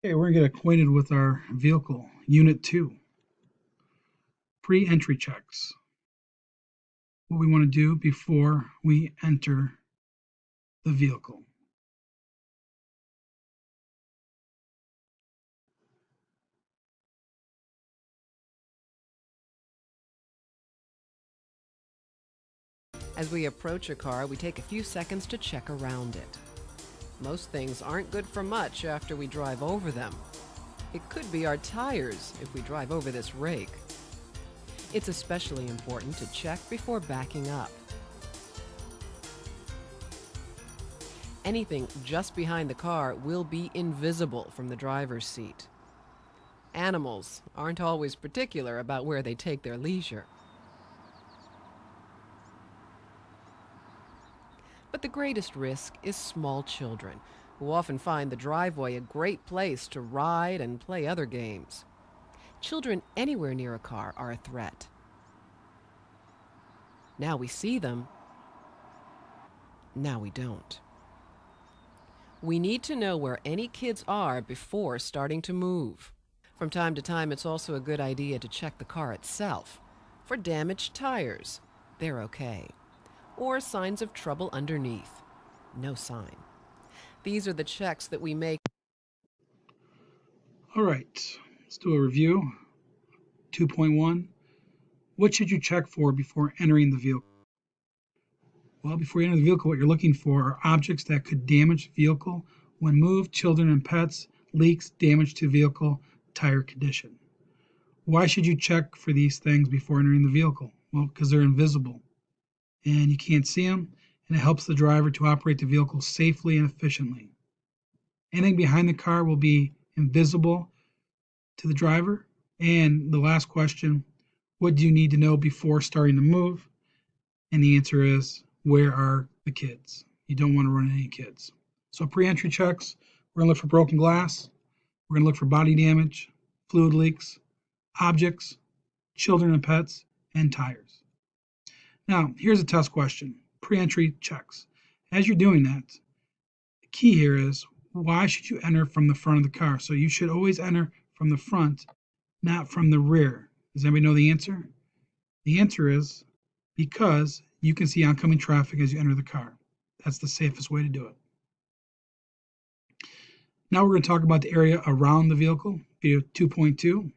Okay, we're gonna get acquainted with our vehicle, Unit 2, pre-entry checks. What we want to do before we enter the vehicle. As we approach a car, we take a few seconds to check around it. Most things aren't good for much after we drive over them. It could be our tires if we drive over this rake. It's especially important to check before backing up. Anything just behind the car will be invisible from the driver's seat. Animals aren't always particular about where they take their leisure. But the greatest risk is small children, who often find the driveway a great place to ride and play other games. Children anywhere near a car are a threat. Now we see them, now we don't. We need to know where any kids are before starting to move. From time to time, it's also a good idea to check the car itself for damaged tires. They're okay. Or signs of trouble underneath. No sign. These are the checks that we make. All right, let's do a review. 2.1, what should you check for before entering the vehicle? Well, before you enter the vehicle, what you're looking for are objects that could damage the vehicle when moved, children and pets, leaks, damage to vehicle, tire condition. Why should you check for these things before entering the vehicle? Well, because they're invisible and you can't see them, and it helps the driver to operate the vehicle safely and efficiently. Anything behind the car will be invisible to the driver. And the last question, what do you need to know before starting to move? And the answer is, where are the kids? You don't want to run any kids. So pre-entry checks, we're going to look for broken glass, we're going to look for body damage, fluid leaks, objects, children and pets, and tires. Now, here's a test question, pre-entry checks. As you're doing that, the key here is, why should you enter from the front of the car? So you should always enter from the front, not from the rear. Does anybody know the answer? The answer is because you can see oncoming traffic as you enter the car. That's the safest way to do it. Now we're going to talk about the area around the vehicle, video 2.2.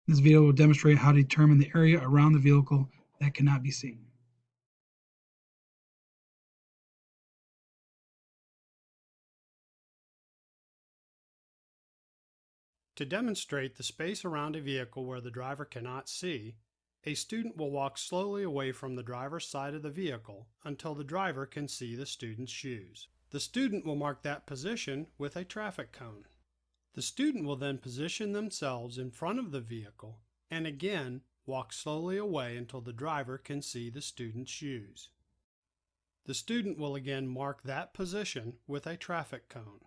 This video will demonstrate how to determine the area around the vehicle that cannot be seen. To demonstrate the space around a vehicle where the driver cannot see, a student will walk slowly away from the driver's side of the vehicle until the driver can see the student's shoes. The student will mark that position with a traffic cone. The student will then position themselves in front of the vehicle and again walk slowly away until the driver can see the student's shoes. The student will again mark that position with a traffic cone.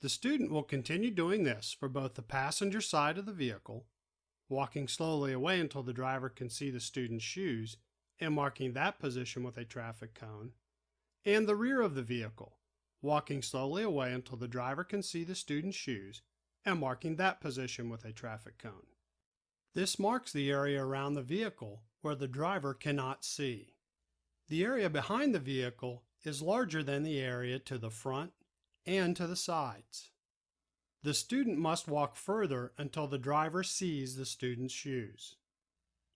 The student will continue doing this for both the passenger side of the vehicle, walking slowly away until the driver can see the student's shoes and marking that position with a traffic cone, and the rear of the vehicle, walking slowly away until the driver can see the student's shoes and marking that position with a traffic cone. This marks the area around the vehicle where the driver cannot see. The area behind the vehicle is larger than the area to the front and to the sides. The student must walk further until the driver sees the student's shoes.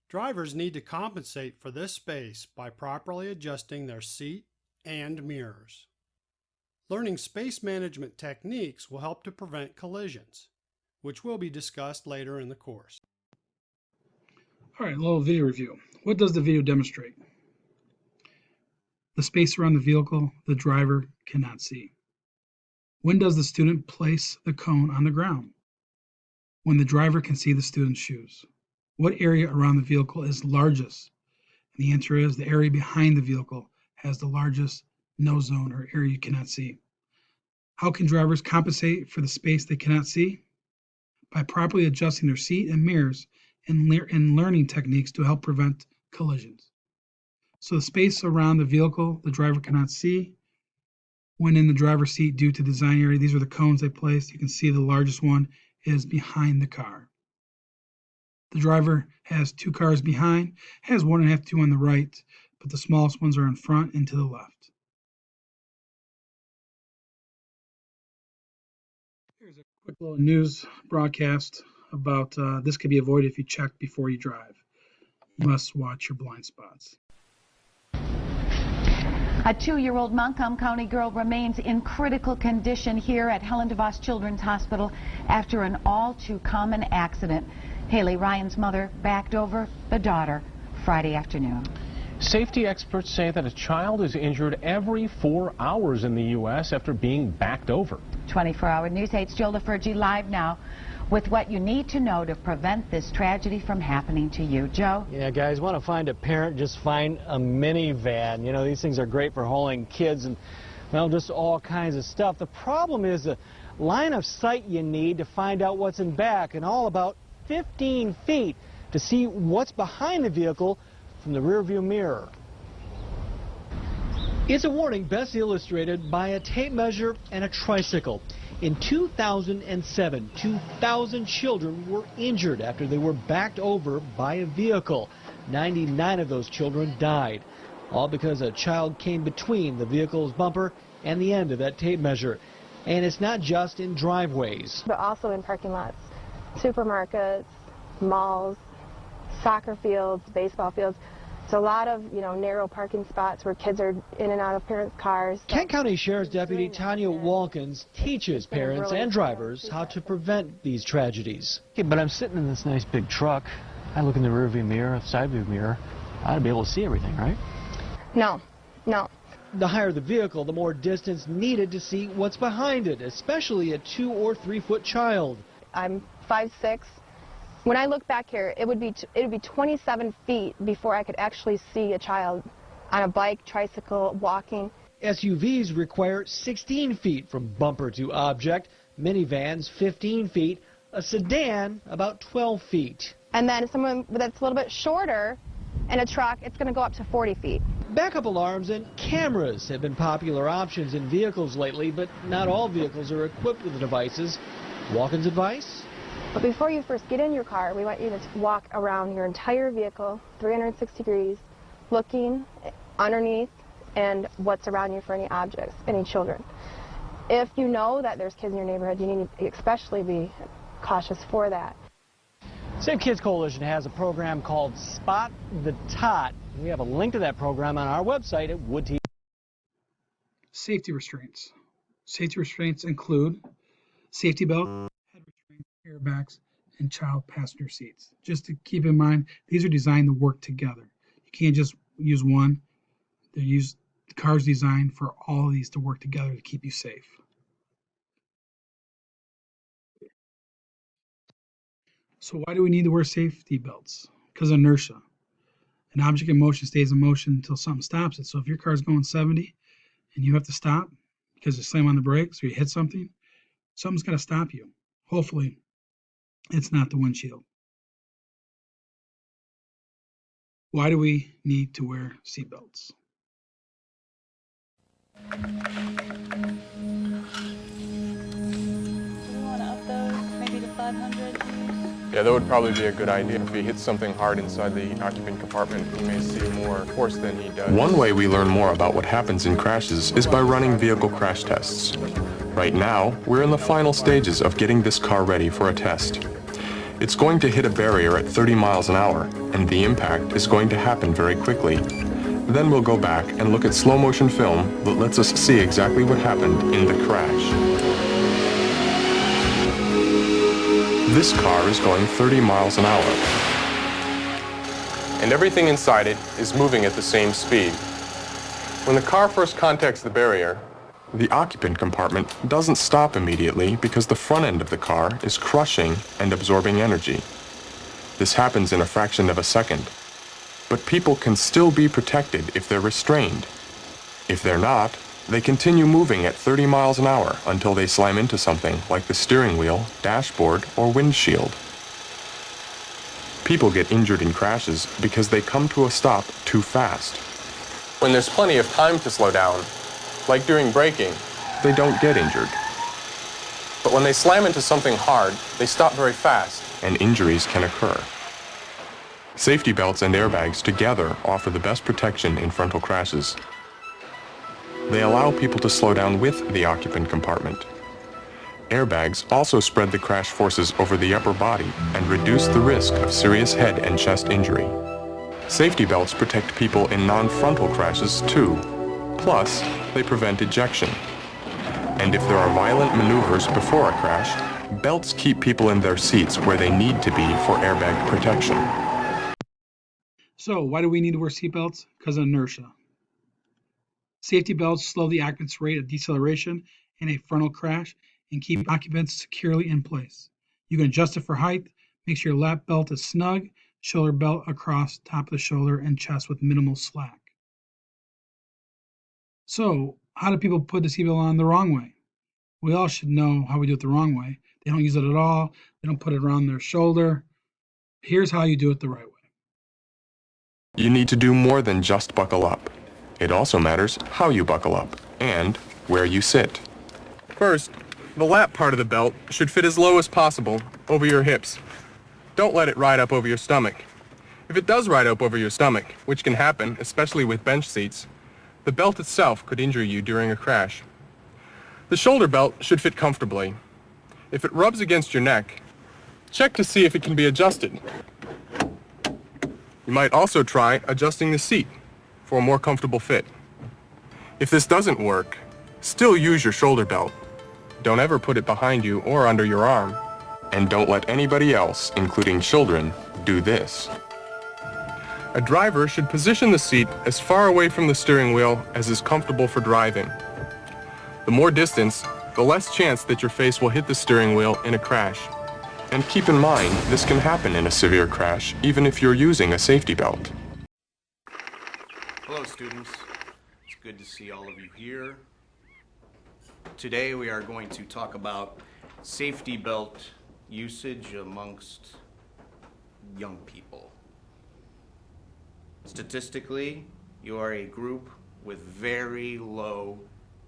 Drivers need to compensate for this space by properly adjusting their seat and mirrors. Learning space management techniques will help to prevent collisions, which will be discussed later in the course. All right, a little video review. What does the video demonstrate? The space around the vehicle the driver cannot see. When does the student place the cone on the ground? When the driver can see the student's shoes. What area around the vehicle is largest? And the answer is the area behind the vehicle has the largest no zone or area you cannot see. How can drivers compensate for the space they cannot see? By properly adjusting their seat and mirrors and learning techniques to help prevent collisions. So the space around the vehicle the driver cannot see, When in the driver's seat due to design area, these are the cones they placed. You can see the largest one is behind the car. The driver has 2 cars behind, has 1.5, 2 on the right, but the smallest ones are in front and to the left. Here's a quick little news broadcast about this could be avoided if you check before you drive. You must watch your blind spots. A 2-year-old Montcalm County girl remains in critical condition here at Helen DeVos Children's Hospital after an all-too-common accident. Haley Ryan's mother backed over the daughter Friday afternoon. Safety experts say that a child is injured every 4 hours in the U.S. after being backed over. 24-hour News 8's Jill DeFergie live now with what you need to know to prevent this tragedy from happening to you. Joe? Yeah, guys, want to find a parent, just find a minivan. You know, these things are great for hauling kids and, well, just all kinds of stuff. The problem is the line of sight you need to find out what's in back, and all about 15 feet to see what's behind the vehicle from the rearview mirror. It's a warning best illustrated by a tape measure and a tricycle. In 2007, 2,000 children were injured after they were backed over by a vehicle. 99 of those children died, all because a child came between the vehicle's bumper and the end of that tape measure. And it's not just in driveways, but also in parking lots, supermarkets, malls, soccer fields, baseball fields. It's a lot of, narrow parking spots where kids are in and out of parents' cars. Kent County Sheriff's Deputy Tanya Walkins teaches parents and drivers how to prevent these tragedies. Okay, but I'm sitting in this nice big truck. I look in the rearview mirror, side view mirror. I ought to be able to see everything, right? No. The higher the vehicle, the more distance needed to see what's behind it, especially a 2 or 3 foot child. I'm 5'6". When I look back here, it would be 27 feet before I could actually see a child on a bike, tricycle, walking. SUVs require 16 feet from bumper to object, minivans 15 feet, a sedan about 12 feet. And then someone that's a little bit shorter in a truck, it's going to go up to 40 feet. Backup alarms and cameras have been popular options in vehicles lately, but not all vehicles are equipped with the devices. Walk-in's advice? But before you first get in your car, we want you to walk around your entire vehicle, 360 degrees, looking underneath and what's around you for any objects, any children. If you know that there's kids in your neighborhood, you need to especially be cautious for that. Save Kids Coalition has a program called Spot the Tot. We have a link to that program on our website at Wood TV. Safety restraints. Safety restraints include safety belt, head restraints, airbags, and child passenger seats. Just to keep in mind, these are designed to work together. You can't just use one. The car's designed for all of these to work together to keep you safe. So why do we need to wear safety belts? Because of inertia. An object in motion stays in motion until something stops it. So if your car's going 70 and you have to stop because you slam on the brakes or you hit something, something's got to stop you. Hopefully, it's not the windshield. Why do we need to wear seatbelts? Do we want to up those maybe to 500? Yeah, that would probably be a good idea. If he hits something hard inside the occupant compartment, he may see more force than he does. One way we learn more about what happens in crashes is by running vehicle crash tests. Right now, we're in the final stages of getting this car ready for a test. It's going to hit a barrier at 30 miles an hour, and the impact is going to happen very quickly. Then we'll go back and look at slow motion film that lets us see exactly what happened in the crash. This car is going 30 miles an hour. And everything inside it is moving at the same speed. When the car first contacts the barrier, the occupant compartment doesn't stop immediately because the front end of the car is crushing and absorbing energy. This happens in a fraction of a second. But people can still be protected if they're restrained. If they're not, they continue moving at 30 miles an hour until they slam into something like the steering wheel, dashboard, or windshield. People get injured in crashes because they come to a stop too fast. When there's plenty of time to slow down, like during braking, they don't get injured. but when they slam into something hard, they stop very fast. And injuries can occur. Safety belts and airbags together offer the best protection in frontal crashes. They allow people to slow down with the occupant compartment. Airbags also spread the crash forces over the upper body and reduce the risk of serious head and chest injury. Safety belts protect people in non-frontal crashes too. Plus, they prevent ejection. And if there are violent maneuvers before a crash, belts keep people in their seats where they need to be for airbag protection. So, why do we need to wear seatbelts? Because of inertia. Safety belts slow the occupant's rate of deceleration in a frontal crash and keep occupants securely in place. You can adjust it for height, make sure your lap belt is snug, shoulder belt across top of the shoulder and chest with minimal slack. So, how do people put the seatbelt on the wrong way? We all should know how we do it the wrong way. They don't use it at all. They don't put it around their shoulder. Here's how you do it the right way. You need to do more than just buckle up. It also matters how you buckle up and where you sit. First, the lap part of the belt should fit as low as possible over your hips. Don't let it ride up over your stomach. If it does ride up over your stomach, which can happen, especially with bench seats, the belt itself could injure you during a crash. The shoulder belt should fit comfortably. If it rubs against your neck, check to see if it can be adjusted. You might also try adjusting the seat for a more comfortable fit. If this doesn't work, still use your shoulder belt. Don't ever put it behind you or under your arm. And don't let anybody else, including children, do this. A driver should position the seat as far away from the steering wheel as is comfortable for driving. The more distance, the less chance that your face will hit the steering wheel in a crash. And keep in mind, this can happen in a severe crash, even if you're using a safety belt. Hello, students. It's good to see all of you here. Today we are going to talk about safety belt usage amongst young people. Statistically, you are a group with very low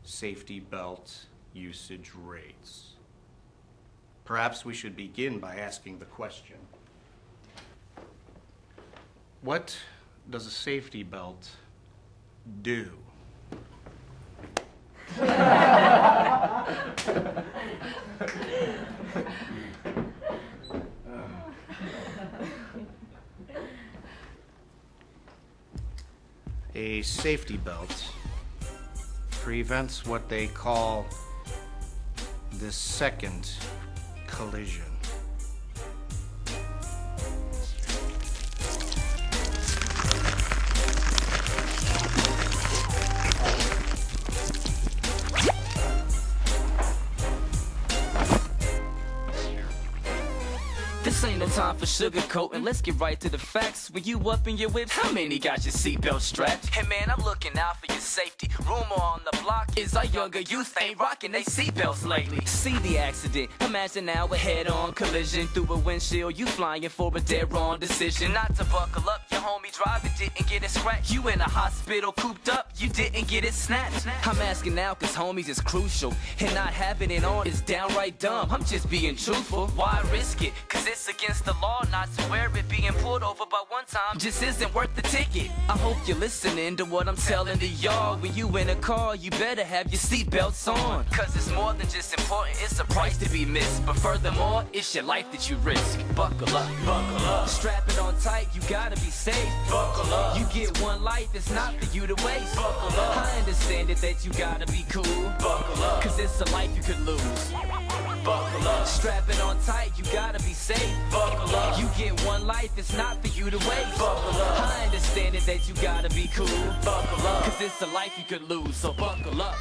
safety belt usage rates. Perhaps we should begin by asking the question, what does a safety belt do? A safety belt prevents what they call the second collision. This ain't no time for sugarcoating, let's get right to the facts. When you up in your whips, how many got your seatbelt strapped? Hey man, I'm looking out for your safety. Rumor on the block is our younger youth ain't rocking they seatbelts lately. See the accident, imagine now a head-on collision. Through a windshield, you flying for a dead wrong decision. Not to buckle up, your homie driving didn't get it scratched. You in a hospital cooped up, you didn't get it snatched. I'm asking now cause homies is crucial, and not having it on is downright dumb. I'm just being truthful, why risk it? Cause it's against the law not to wear it. Being pulled over by one time just isn't worth the ticket. I hope you're listening to what I'm telling to y'all. When you in a car, you better have your seatbelts on. Cause it's more than just important, it's a price to be missed. But furthermore, it's your life that you risk. Buckle up, buckle up. Strap it on tight, you gotta be safe. Buckle up. You get one life, it's not for you to waste. Buckle up. I understand it that you gotta be cool. Buckle up. Cause it's a life you could lose. Buckle up. Strap it on tight, you gotta be safe. Buckle up. You get one life, it's not for you to waste. Buckle up. I understand it that you gotta be cool. Buckle up. Cause it's a life you could lose, so buckle up.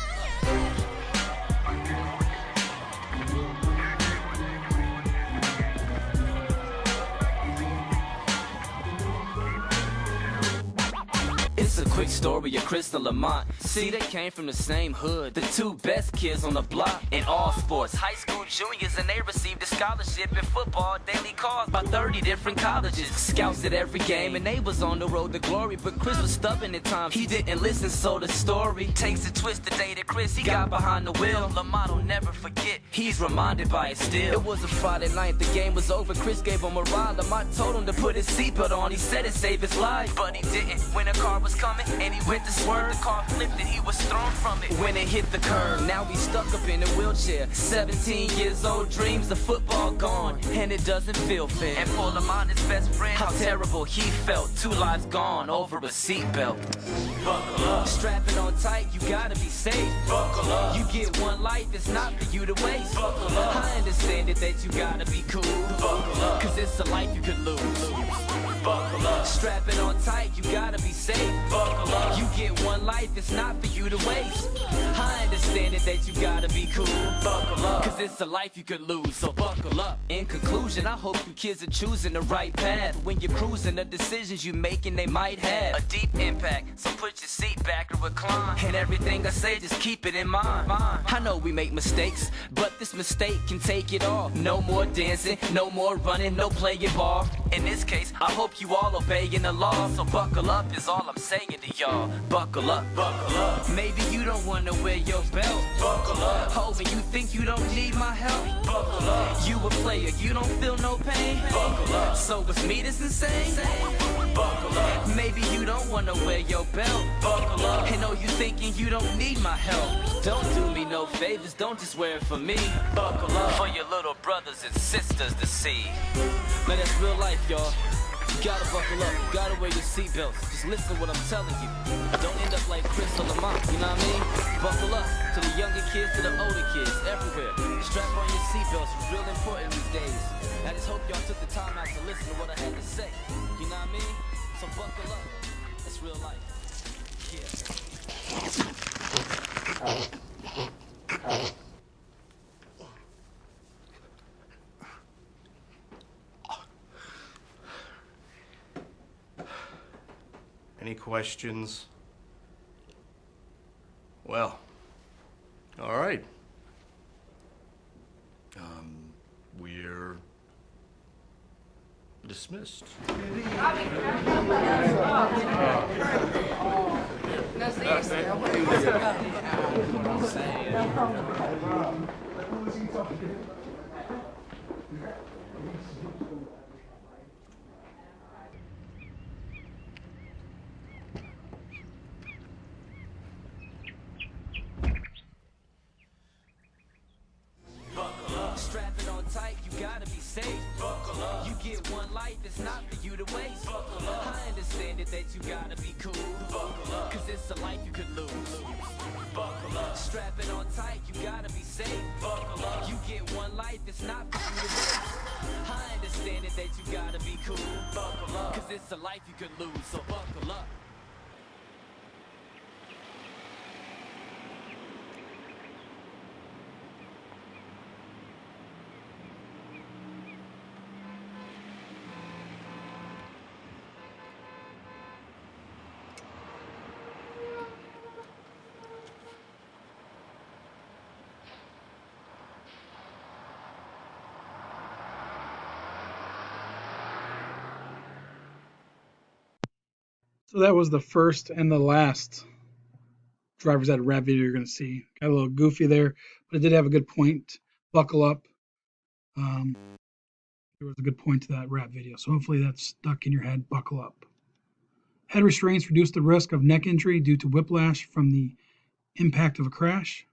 It's a quick story of Chris and Lamont. See, they came from the same hood, the two best kids on the block in all sports. High school juniors, and they received a scholarship in football, daily calls by 30 different colleges. Scouts at every game, and they was on the road to glory. But Chris was stubborn at times, he didn't listen, so the story takes a twist the day that Chris, he got behind the wheel. Lamont will never forget, he's reminded by it still. It was a Friday night, the game was over, Chris gave him a ride. Lamont told him to put his seatbelt on, he said it saved his life. But he didn't, when a car was coming, and he went to swerve, the car flipped and he was thrown from it. When it hit the curb, now he's stuck up in a wheelchair. 17 years old, dreams of football gone, and it doesn't feel fair. And for Lamont, his best friend, how terrible he felt. 2 lives gone over a seatbelt. Buckle up, strap it on tight, you gotta be safe. Buckle up, you get one life, it's not for you to waste. Buckle up, I understand it that you gotta be cool. Buckle up, cause it's a life you could lose. Buckle up, strap it on tight, you gotta be safe. Buckle up, you get one life, it's not for you to waste. I understand it that you gotta be cool. Buckle up, cause it's a life you could lose, so buckle up. In conclusion, I hope you kids are choosing the right path. When you're cruising, the decisions you making, they might have a deep impact, so put your seat back or recline. And everything I say, just keep it in mind. I know we make mistakes, but this mistake can take it all. No more dancing, no more running, no playing ball. In this case, I hope you all obeying the law, so buckle up is all I'm saying to y'all. Buckle up, buckle up. Maybe you don't wanna wear your belt. Buckle up. Oh, and you think you don't need my help. Buckle up. You a player, you don't feel no pain. Buckle up. So it's me that's insane. Buckle up. Maybe you don't wanna wear your belt. Buckle up. And oh, you thinking you don't need my help. Don't do me no favors, don't just wear it for me. Buckle up for your little brothers and sisters to see. Man, that's real life, y'all. You gotta buckle up, you gotta wear your seatbelts. Just listen to what I'm telling you. Don't end up like Chris or Lamont, you know what I mean? Buckle up, to the younger kids, to the older kids, everywhere. Strap on your seatbelts, it's real important these days. I just hope y'all took the time out to listen to what I had to say. You know what I mean? So buckle up, it's real life. Yeah. Any questions? Well, all right. We're dismissed. Strap it on tight, you gotta be safe. Buckle up. You get one life, it's not for you to waste. Buckle up. I understand it that you gotta be cool. Buckle up. Cause it's a life you could lose. Buckle up. Strap it on tight, you gotta be safe. Buckle up. You get one life, it's not for you to waste. I understand it that you gotta be cool. Buckle up. Cause it's a life you could lose, so buckle up. So that was the first and the last driver's ed rap video you're going to see. Got a little goofy there, but it did have a good point. Buckle up. There was a good point to that rap video. So hopefully that's stuck in your head. Buckle up. Head restraints reduce the risk of neck injury due to whiplash from the impact of a crash.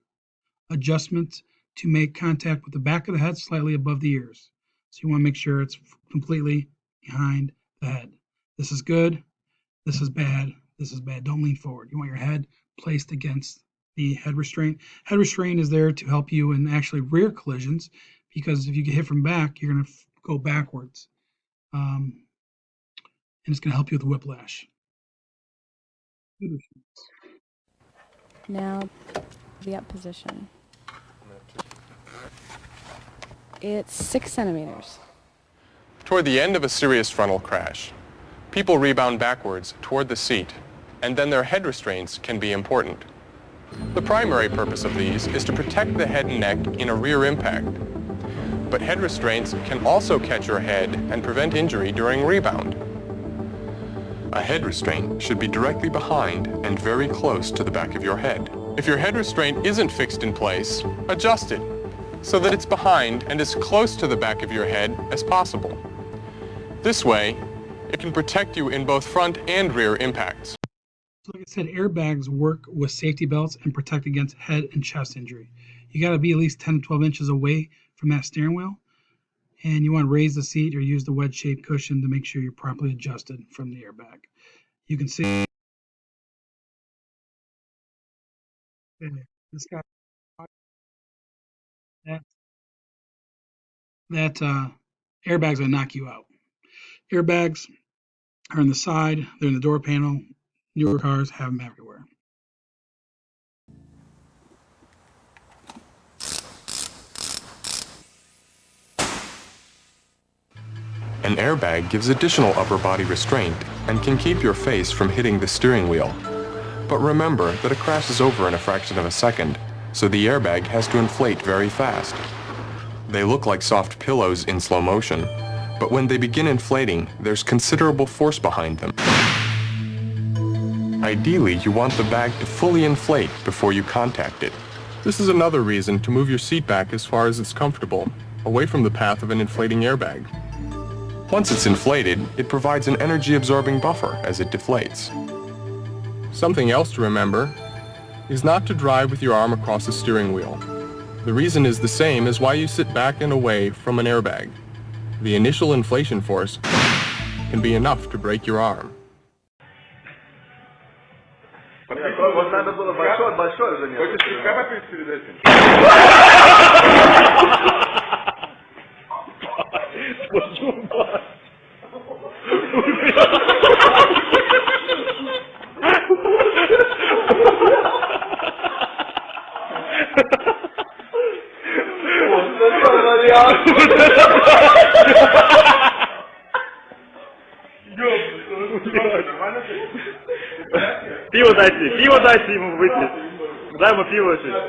Adjustment to make contact with the back of the head slightly above the ears. So you want to make sure it's completely behind the head. This is good. This is bad. This is bad. Don't lean forward. You want your head placed against the head restraint. Head restraint is there to help you in actually rear collisions, because if you get hit from back, you're going to go backwards. And it's going to help you with whiplash. Now, the up position. It's 6 centimeters. Toward the end of a serious frontal crash, people rebound backwards toward the seat and then their head restraints can be important. The primary purpose of these is to protect the head and neck in a rear impact. But head restraints can also catch your head and prevent injury during rebound. A head restraint should be directly behind and very close to the back of your head. If your head restraint isn't fixed in place, adjust it so that it's behind and as close to the back of your head as possible. This way, it can protect you in both front and rear impacts. So like I said, airbags work with safety belts and protect against head and chest injury. You got to be at least 10 to 12 inches away from that steering wheel, and you want to raise the seat or use the wedge-shaped cushion to make sure you're properly adjusted from the airbag. You can see this guy, that airbags will knock you out. Airbags are on the side, they're in the door panel. Newer cars have them everywhere. An airbag gives additional upper body restraint and can keep your face from hitting the steering wheel. But remember that a crash is over in a fraction of a second, so the airbag has to inflate very fast. They look like soft pillows in slow motion, but when they begin inflating, there's considerable force behind them. Ideally, you want the bag to fully inflate before you contact it. This is another reason to move your seat back as far as it's comfortable, away from the path of an inflating airbag. Once it's inflated, it provides an energy-absorbing buffer as it deflates. Something else to remember is not to drive with your arm across the steering wheel. The reason is the same as why you sit back and away from an airbag. The initial inflation force can be enough to break your arm. Пиво дайте ему выпить. Дай ему пиво сейчас.